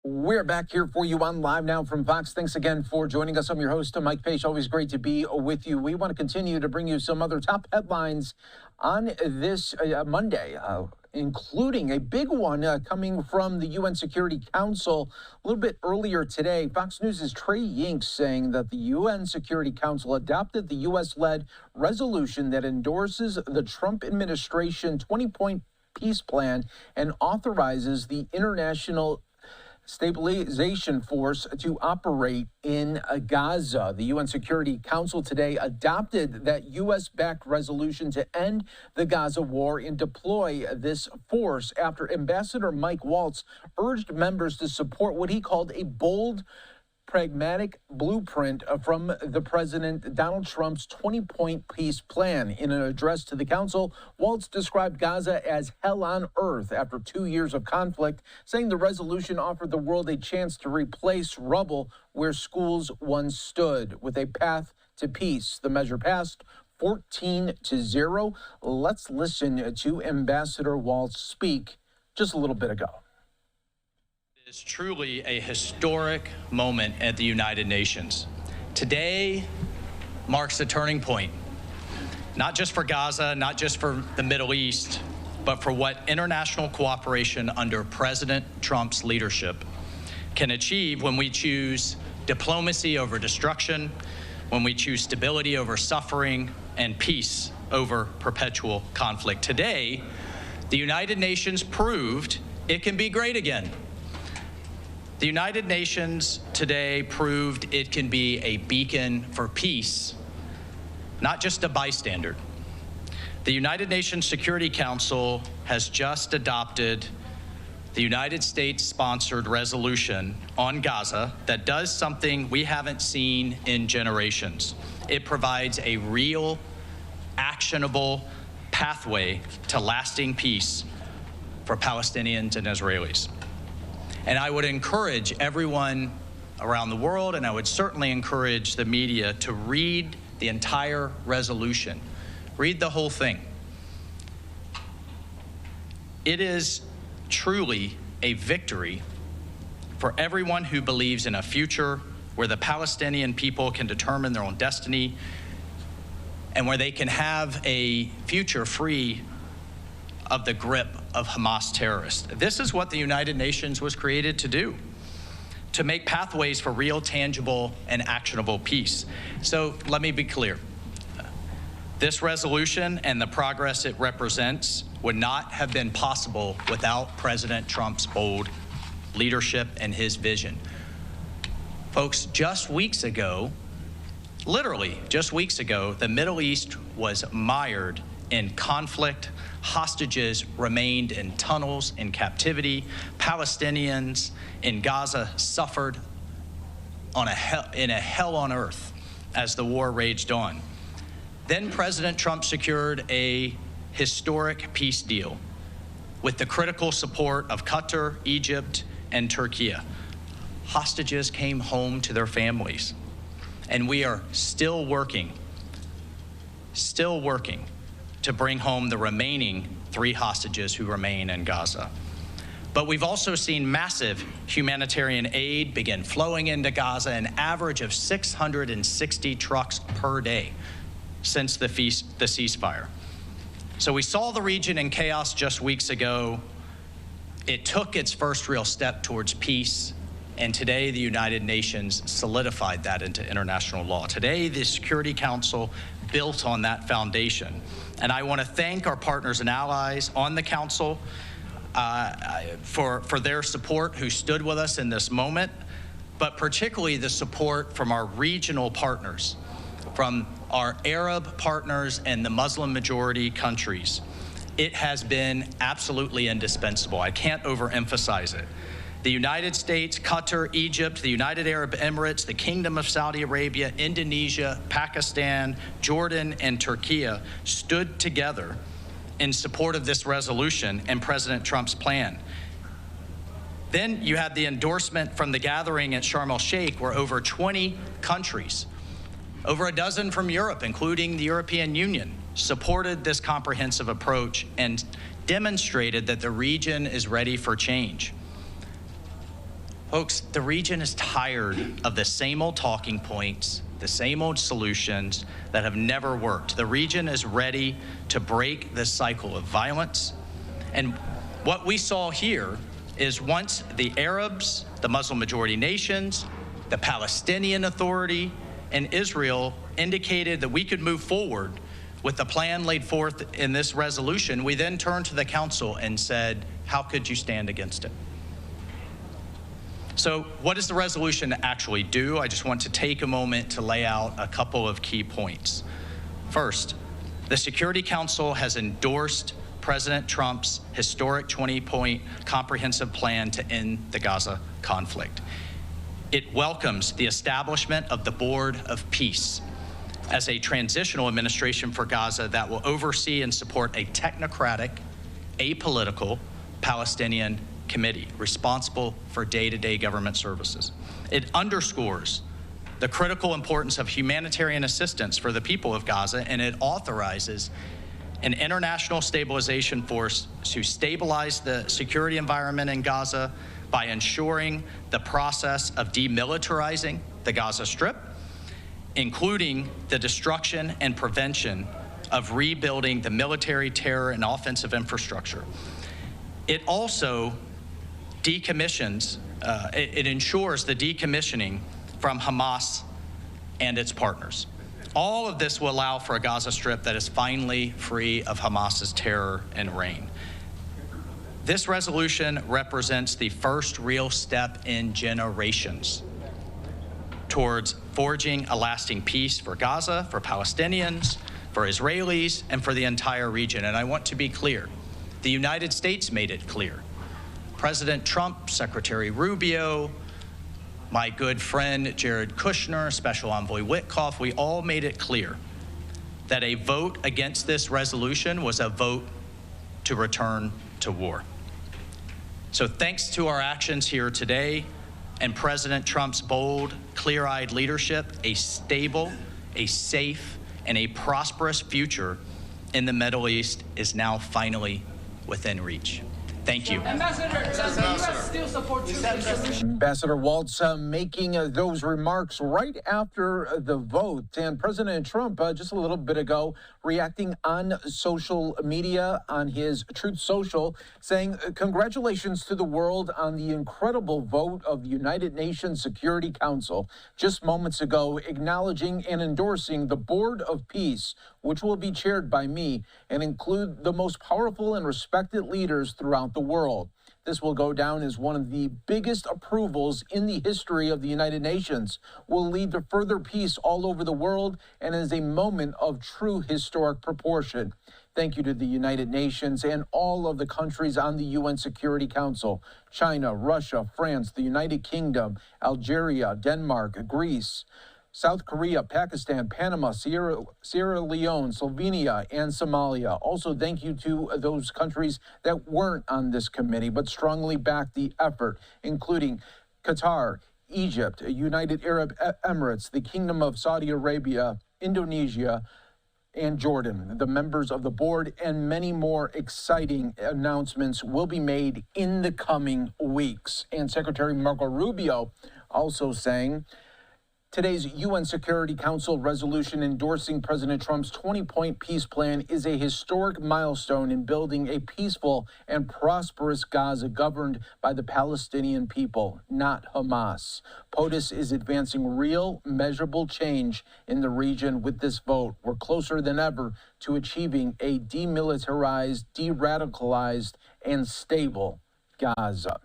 We're back here for you on Live Now from Fox. Thanks again for joining us. I'm your host, Mike Pache. Always great to be with you. We want to continue to bring you some other top headlines on this Monday, including a big one coming from the UN Security Council a little bit earlier today. Fox News' Trey Yinks saying that the UN Security Council adopted the U.S.-led resolution that endorses the Trump administration 20-point peace plan and authorizes the International Stabilization Force to operate in Gaza. The UN Security Council today adopted that U.S.-backed resolution to end the Gaza war and deploy this force after Ambassador Mike Waltz urged members to support what he called a bold, pragmatic blueprint from the President Donald Trump's 20-point peace plan. In an address to the council, Waltz described Gaza as hell on earth after 2 years of conflict, saying the resolution offered the world a chance to replace rubble where schools once stood with a path to peace. The measure passed 14-0. Let's listen to Ambassador Waltz speak just a little bit ago. It's truly a historic moment at the United Nations. Today marks a turning point, not just for Gaza, not just for the Middle East, but for what international cooperation under President Trump's leadership can achieve when we choose diplomacy over destruction, when we choose stability over suffering, and peace over perpetual conflict. Today, the United Nations proved it can be great again. The United Nations today proved it can be a beacon for peace, not just a bystander. The United Nations Security Council has just adopted the United States-sponsored resolution on Gaza that does something we haven't seen in generations. It provides a real, actionable pathway to lasting peace for Palestinians and Israelis. And I would encourage everyone around the world, and I would certainly encourage the media to read the entire resolution. Read the whole thing. It is truly a victory for everyone who believes in a future where the Palestinian people can determine their own destiny and where they can have a future free of the grip of Hamas terrorists. This is what the United Nations was created to do, to make pathways for real, tangible, and actionable peace. So let me be clear. This resolution and the progress it represents would not have been possible without President Trump's bold leadership and his vision. Folks, just weeks ago, literally just weeks ago, the Middle East was mired in conflict. Hostages remained in tunnels in captivity. Palestinians in Gaza suffered in a hell on earth as the war raged on. Then President Trump secured a historic peace deal with the critical support of Qatar, Egypt, and Turkey. Hostages came home to their families, and we are still working to bring home the remaining 3 hostages who remain in Gaza. But we've also seen massive humanitarian aid begin flowing into Gaza, an average of 660 trucks per day since the ceasefire. So we saw the region in chaos just weeks ago. It took its first real step towards peace, and today the United Nations solidified that into international law. Today, the Security Council built on that foundation. And I want to thank our partners and allies on the Council for their support, who stood with us in this moment, but particularly the support from our regional partners, from our Arab partners and the Muslim majority countries. It has been absolutely indispensable. I can't overemphasize it. The United States, Qatar, Egypt, the United Arab Emirates, the Kingdom of Saudi Arabia, Indonesia, Pakistan, Jordan, and Turkey stood together in support of this resolution and President Trump's plan. Then you had the endorsement from the gathering at Sharm el-Sheikh, where over 20 countries, over a dozen from Europe, including the European Union, supported this comprehensive approach and demonstrated that the region is ready for change. Folks, the region is tired of the same old talking points, the same old solutions that have never worked. The region is ready to break this cycle of violence. And what we saw here is once the Arabs, the Muslim majority nations, the Palestinian Authority, and Israel indicated that we could move forward with the plan laid forth in this resolution, we then turned to the council and said, how could you stand against it? So what does the resolution actually do? I just want to take a moment to lay out a couple of key points. First, the Security Council has endorsed President Trump's historic 20-point comprehensive plan to end the Gaza conflict. It welcomes the establishment of the Board of Peace as a transitional administration for Gaza that will oversee and support a technocratic, apolitical Palestinian committee responsible for day-to-day government services. It underscores the critical importance of humanitarian assistance for the people of Gaza, and it authorizes an international stabilization force to stabilize the security environment in Gaza by ensuring the process of demilitarizing the Gaza Strip, including the destruction and prevention of rebuilding the military, terror, and offensive infrastructure. It also decommissions, it ensures the decommissioning from Hamas and its partners. All of this will allow for a Gaza Strip that is finally free of Hamas's terror and reign. This resolution represents the first real step in generations towards forging a lasting peace for Gaza, for Palestinians, for Israelis, and for the entire region. And I want to be clear, the United States made it clear. President Trump, Secretary Rubio, my good friend Jared Kushner, Special Envoy Witkoff, we all made it clear that a vote against this resolution was a vote to return to war. So thanks to our actions here today and President Trump's bold, clear-eyed leadership, a stable, a safe, and a prosperous future in the Middle East is now finally within reach. Thank you. Ambassador, does the U.S. still support truth and solution? Ambassador Waltz making those remarks right after the vote. And President Trump, just a little bit ago, reacting on social media, on his Truth Social, saying, congratulations to the world on the incredible vote of the United Nations Security Council. Just moments ago, acknowledging and endorsing the Board of Peace, which will be chaired by me and include the most powerful and respected leaders throughout the world. This will go down as one of the biggest approvals in the history of the United Nations, will lead to further peace all over the world, and is a moment of true historic proportion. Thank you to the United Nations and all of the countries on the UN Security Council: China, Russia, France, the United Kingdom, Algeria, Denmark, Greece, South Korea, Pakistan, Panama, Sierra Leone, Slovenia, and Somalia. Also, thank you to those countries that weren't on this committee but strongly backed the effort, including Qatar, Egypt, United Arab Emirates, the Kingdom of Saudi Arabia, Indonesia, and Jordan. The members of the board and many more exciting announcements will be made in the coming weeks. And Secretary Marco Rubio also saying, today's UN Security Council resolution endorsing President Trump's 20-point peace plan is a historic milestone in building a peaceful and prosperous Gaza governed by the Palestinian people, not Hamas. POTUS is advancing real, measurable change in the region with this vote. We're closer than ever to achieving a demilitarized, de-radicalized, and stable Gaza.